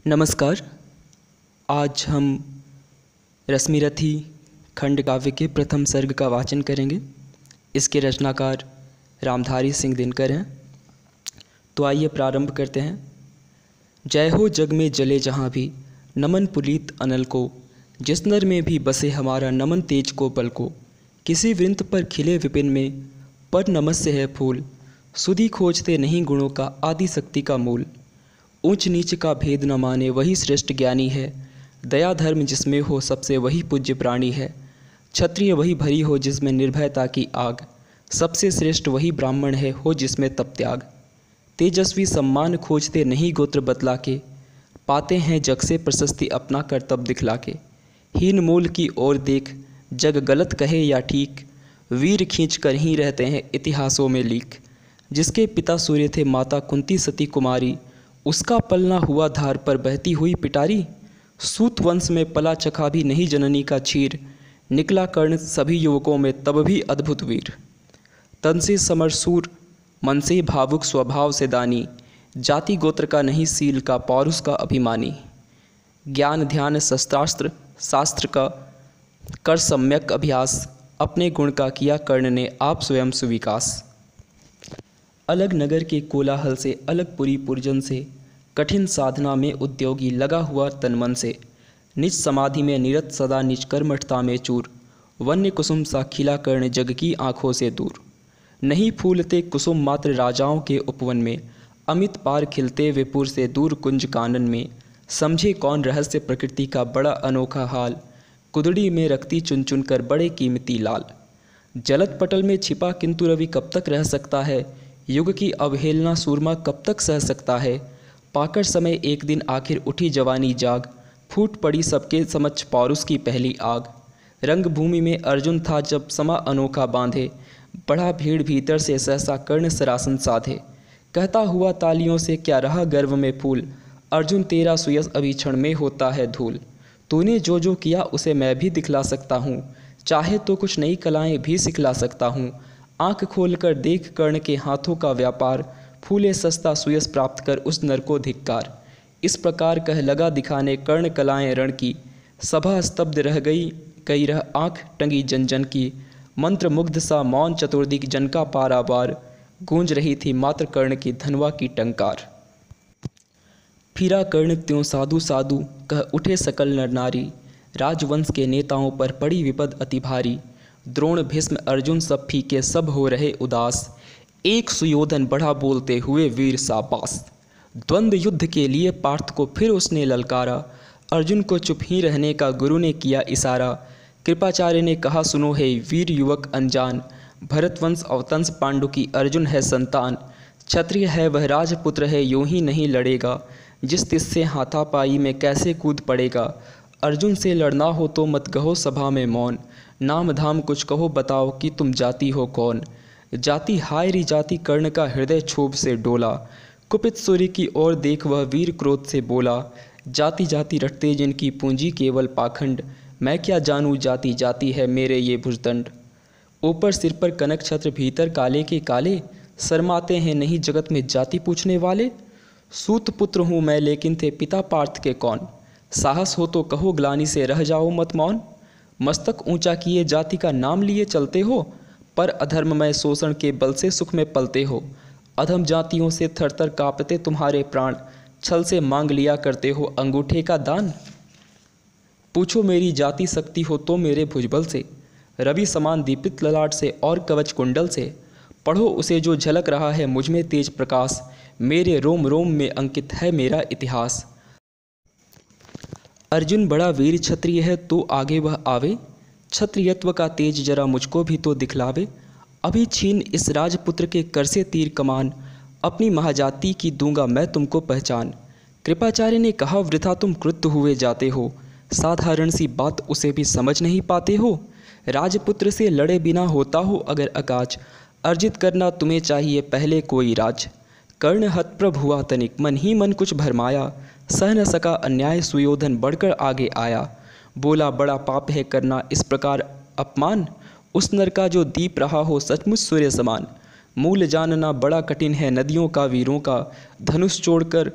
नमस्कार। आज हम रश्मिरथी खंड काव्य के प्रथम सर्ग का वाचन करेंगे। इसके रचनाकार रामधारी सिंह दिनकर हैं। तो आइए प्रारंभ करते हैं। जय हो जग में जले जहाँ भी, नमन पुलीत अनल को। जिस नर में भी बसे हमारा, नमन तेज को बल को। किसी वृंत पर खिले विपिन में, पर नमस्य है फूल। सुधि खोजते नहीं गुणों का, आदि शक्ति का मूल। ऊंच नीच का भेद न माने, वही श्रेष्ठ ज्ञानी है। दया धर्म जिसमें हो, सबसे वही पूज्य प्राणी है। क्षत्रिय वही भरी हो, जिसमें निर्भयता की आग। सबसे श्रेष्ठ वही ब्राह्मण है, हो जिसमें तप त्याग। तेजस्वी सम्मान खोजते नहीं गोत्र बतला के, पाते हैं जग से प्रशस्ति अपना कर्तव्य दिखला के। हीन मूल की ओर देख, जग गलत कहे या ठीक, वीर खींच कर ही रहते हैं इतिहासों में लीक। जिसके पिता सूर्य थे, माता कुंती सती कुमारी, उसका पलना हुआ धार पर बहती हुई पिटारी। सूत वंश में पला चखा भी नहीं जननी का क्षीर, निकला कर्ण सभी युवकों में तब भी अद्भुत वीर। तन से समरसूर, मन से भावुक, स्वभाव से दानी, जाति गोत्र का नहीं सील का, पौरुष का अभिमानी। ज्ञान ध्यान शस्त्रास्त्र शास्त्र का कर सम्यक अभ्यास, अपने गुण का किया कर्ण ने आप स्वयं सुविकास। अलग नगर के कोलाहल से, अलग पुरी पुरजन से, कठिन साधना में उद्योगी लगा हुआ तनमन से। निज समाधि में निरत सदा, निज कर्मठता में चूर। वन्य कुसुम सा खिला कर्ण, जग की आँखों से दूर। नहीं फूलते कुसुम मात्र राजाओं के उपवन में, अमित पार खिलते विपुर से दूर कुंज कानन में। समझे कौन रहस्य प्रकृति का बड़ा अनोखा हाल, कुदड़ी में रखती चुन चुन कर बड़े कीमती लाल। जलद पटल में छिपा किंतु रवि कब तक रह सकता है, युग की अवहेलना सूरमा कब तक सह सकता है। पाकर समय एक दिन आखिर उठी जवानी जाग, फूट पड़ी सबके समक्ष पौरुष की पहली आग। रंग भूमि में अर्जुन था जब समा अनोखा बांधे, बढ़ा भीड़ भीतर से सहसा कर्ण सरासन साधे। कहता हुआ तालियों से क्या रहा गर्व में फूल, अर्जुन तेरा सुयस अभी क्षण में होता है धूल। तूने जो जो किया उसे मैं भी दिखला सकता हूँ, चाहे तो कुछ नई कलाएं भी सिखला सकता हूँ। आंख खोलकर देख कर्ण के हाथों का व्यापार, फूले सस्ता सुयस प्राप्त कर उस नर को धिक्कार। इस प्रकार कह लगा दिखाने कर्ण कलाएं रण की, सभा स्तब्ध रह गई कई रह आंख टंगी जन जन की। मंत्र मुग्ध सा मौन चतुर्दिक जन का पारावार, गूंज रही थी मात्र कर्ण की धनवा की टंकार। फिरा कर्ण त्यों साधु साधु, कह उठे सकल नर नारी। राजवंश के नेताओं पर पड़ी विपद अति भारी। द्रोण भीष्म अर्जुन सब फीके, सब हो रहे उदास। एक सुयोधन बढ़ा बोलते हुए वीर शाबाश। द्वंद्व युद्ध के लिए पार्थ को फिर उसने ललकारा, अर्जुन को चुप ही रहने का गुरु ने किया इशारा। कृपाचार्य ने कहा सुनो है वीर युवक अनजान, भरतवंश अवतंस पांडु की अर्जुन है संतान। क्षत्रिय है वह राजपुत्र है, यूं ही नहीं लड़ेगा, जिस तिससे हाथापाई में कैसे कूद पड़ेगा। अर्जुन से लड़ना हो तो मत कहो सभा में मौन, नाम धाम कुछ कहो बताओ कि तुम जाति हो कौन। जाति हाय री जाति, कर्ण का हृदय क्षोभ से डोला। कुपित सूर्य की ओर देख वह वीर क्रोध से बोला, जाति जाति रटते जिनकी पूंजी केवल पाखंड, मैं क्या जानूँ जाति जाति है मेरे ये भुजदंड। ऊपर सिर पर कनक छत्र, भीतर काले के काले, शर्माते हैं नहीं जगत में जाति पूछने वाले। सूत पुत्र हूँ मैं लेकिन थे पिता पार्थ के कौन, साहस हो तो कहो ग्लानि से रह जाओ मत मौन। मस्तक ऊंचा किए जाति का नाम लिए चलते हो, पर अधर्म में शोषण के बल से सुख में पलते हो। अधम जातियों से थरथर कांपते तुम्हारे प्राण, छल से मांग लिया करते हो अंगूठे का दान। पूछो मेरी जाति शक्ति हो तो मेरे भुजबल से, रवि समान दीपित ललाट से और कवच कुंडल से। पढ़ो उसे जो झलक रहा है मुझ में तेज प्रकाश, मेरे रोम रोम में अंकित है मेरा इतिहास। अर्जुन बड़ा वीर क्षत्रिय है तो आगे वह आवे, क्षत्रियत्व का तेज जरा मुझको भी तो दिखलावे। अभी छीन इस राजपुत्र के कर से तीर कमान, अपनी महाजाति की दूंगा मैं तुमको पहचान। कृपाचार्य ने कहा वृथा तुम क्रुद्ध हुए जाते हो, साधारण सी बात उसे भी समझ नहीं पाते हो। राजपुत्र से लड़े बिना होता हो अगर अकाज, अर्जित करना तुम्हें चाहिए पहले कोई राज। कर्ण हतप्रभ हुआ तनिक, मन ही मन कुछ भरमाया, सह न सका अन्याय सुयोधन बढ़कर आगे आया। बोला बड़ा पाप है करना इस प्रकार अपमान, उस नर का जो दीप रहा हो सचमुच सूर्य समान। मूल जानना बड़ा कठिन है नदियों का वीरों का, धनुष छोड़कर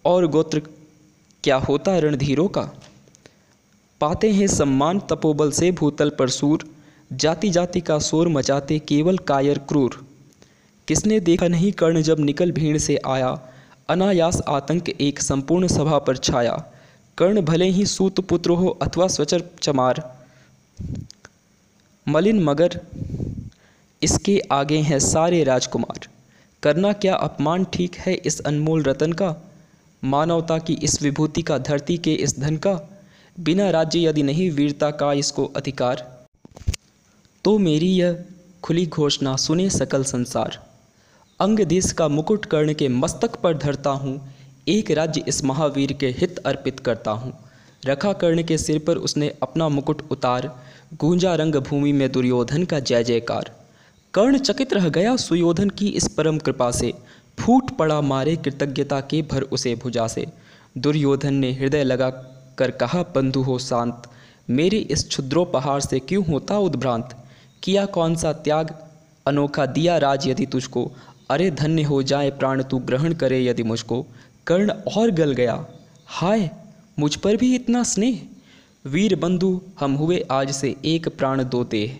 और गोत्र क्या होता रणधीरों का। पाते हैं सम्मान तपोबल से भूतल पर सूर, जाति जाति का शोर मचाते केवल कायर क्रूर। किसने देखा नहीं कर्ण जब निकल भीड़ से आया, अनायास आतंक एक संपूर्ण सभा पर छाया। कर्ण भले ही सूत पुत्र हो अथवा स्वचर चमार, मलिन मगर इसके आगे हैं सारे राजकुमार। करना क्या अपमान ठीक है इस अनमोल रतन का, मानवता की इस विभूति का, धरती के इस धन का। बिना राज्य यदि नहीं वीरता का इसको अधिकार, तो मेरी यह खुली घोषणा सुने सकल संसार। अंग देश का मुकुट कर्ण के मस्तक पर धरता हूँ, एक राज्य इस महावीर के हित अर्पित करता हूँ। रखा कर्ण के सिर पर उसने अपना मुकुट उतार, गूंजा रंग भूमि में दुर्योधन का जय जयकार। कर्ण चकित रह गया सुयोधन की इस परम कृपा से, फूट पड़ा मारे कृतज्ञता के भर उसे भुजा से। दुर्योधन ने हृदय लगा कर कहा बंधु हो शांत, मेरे इस क्षुद्रोपहार से क्यों होता उद्भ्रांत। किया कौन सा त्याग अनोखा दिया राज यदि तुझको, अरे धन्य हो जाए प्राण तू ग्रहण करे यदि मुझको। कर्ण और गल गया, हाय मुझ पर भी इतना स्नेह। वीर बंधु हम हुए आज से एक प्राण दो देह।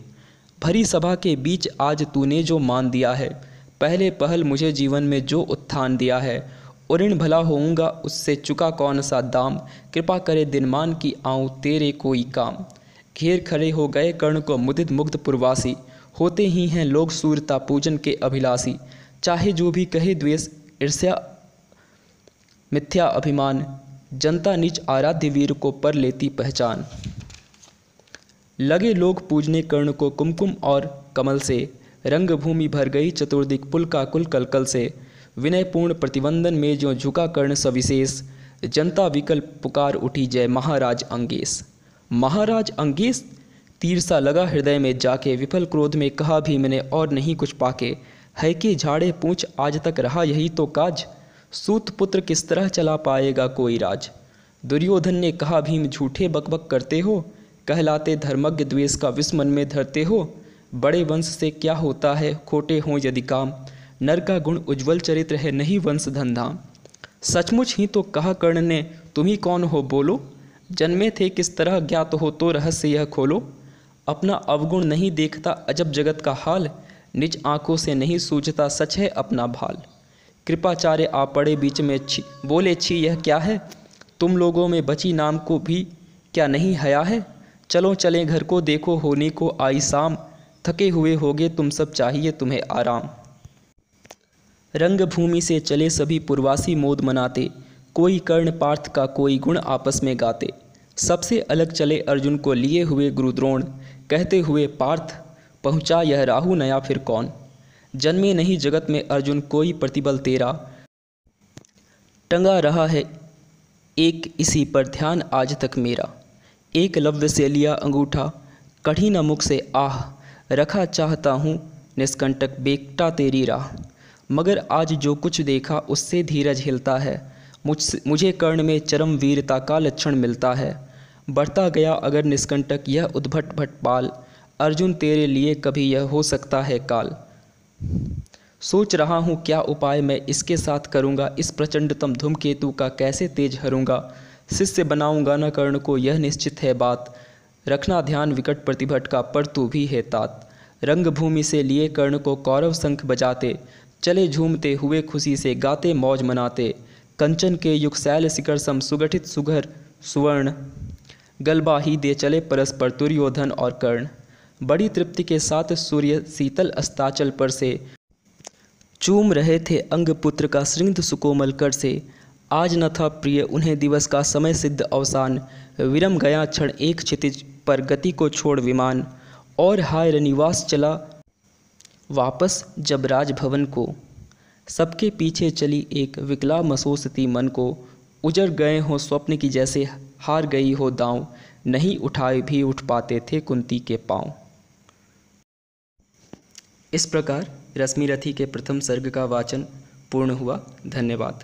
भरी सभा के बीच आज तूने जो मान दिया है, पहले पहल मुझे जीवन में जो उत्थान दिया है। उऋण भला होऊंगा उससे चुका कौन सा दाम, कृपा करे दिनमान की आऊँ तेरे कोई काम। घेर खड़े हो गए कर्ण को मुदित मुग्ध पुरवासी, होते ही हैं लोग सूरता पूजन के अभिलाषी। चाहे जो भी कहे द्वेष ईर्ष्या मिथ्या अभिमान, जनता निज आराध्य वीर को पर लेती पहचान। लगे लोग पूजने कर्ण को कुमकुम और कमल से, रंग भूमि भर गई चतुर्दिक पुल का कुल कलकल से। विनयपूर्ण प्रतिवंदन में जो झुका कर्ण सविशेष, जनता विकल्प पुकार उठी जय महाराज अंगेश। महाराज अंगेश तीर सा लगा हृदय में जाके, विफल क्रोध में कहा भी मैंने और नहीं कुछ पाके। है कि झाड़े पूछ आज तक रहा यही तो काज, सूत पुत्र किस तरह चला पाएगा कोई राज। दुर्योधन ने कहा भीम झूठे बकबक करते हो, कहलाते धर्मज्ञ द्वेष का विष मन में धरते हो। बड़े वंश से क्या होता है खोटे हों यदि काम, नर का गुण उज्ज्वल चरित्र है नहीं वंश धन धाम। सचमुच ही तो कहा कर्ण ने तुम ही कौन हो बोलो, जन्मे थे किस तरह ज्ञात हो तो रहस्य यह खोलो। अपना अवगुण नहीं देखता अजब जगत का हाल, निज आंखों से नहीं सूझता सच है अपना भाल। कृपाचार्य आ पड़े बीच में बोले छी यह क्या है, तुम लोगों में बची नाम को भी क्या नहीं हया है। चलो चलें घर को देखो होने को आई शाम, थके हुए होगे तुम सब चाहिए तुम्हें आराम। रंग भूमि से चले सभी पुरवासी मोद मनाते, कोई कर्ण पार्थ का कोई गुण आपस में गाते। सबसे अलग चले अर्जुन को लिए हुए गुरुद्रोण, कहते हुए पार्थ पहुँचा यह राहु नया फिर कौन। जन्मे नहीं जगत में अर्जुन कोई प्रतिबल तेरा, टंगा रहा है एक इसी पर ध्यान आज तक मेरा। एक लफ्ज़ से लिया अंगूठा कढ़ी न मुख से आह, रखा चाहता हूँ निष्कंटक बेकटा तेरी राह। मगर आज जो कुछ देखा उससे धीरज हिलता है, मुझे कर्ण में चरम वीरता का लक्षण मिलता है। बढ़ता गया अगर निष्कंटक यह उद्भट भटपाल, अर्जुन तेरे लिए कभी यह हो सकता है काल। सोच रहा हूँ क्या उपाय मैं इसके साथ करूँगा, इस प्रचंडतम धूमकेतु का कैसे तेज हरूँगा। शिष्य बनाऊँगा न कर्ण को यह निश्चित है बात, रखना ध्यान विकट प्रतिभट का पर तू भी है तात। रंग भूमि से लिए कर्ण को कौरव शंख बजाते, चले झूमते हुए खुशी से गाते मौज मनाते। कंचन के युग शैल शिखर सम सुगठित सुघर सुवर्ण, गलबा ही दे चले परस्पर दुर्योधन और कर्ण। बड़ी तृप्ति के साथ सूर्य शीतल अस्ताचल पर से चूम रहे थे अंग पुत्र का श्रृंग सुकोमल कर से। आज न था प्रिय उन्हें दिवस का समय सिद्ध अवसान, विरम गया क्षण एक क्षितिज पर गति को छोड़ विमान। और हाय निवास चला वापस जब राजभवन को, सबके पीछे चली एक विकला मसोसती मन को। उजड़ गए हो स्वप्न की जैसे हार गई हो दांव, नहीं उठाए भी उठ पाते थे कुंती के पांव। इस प्रकार रश्मिरथी के प्रथम सर्ग का वाचन पूर्ण हुआ। धन्यवाद।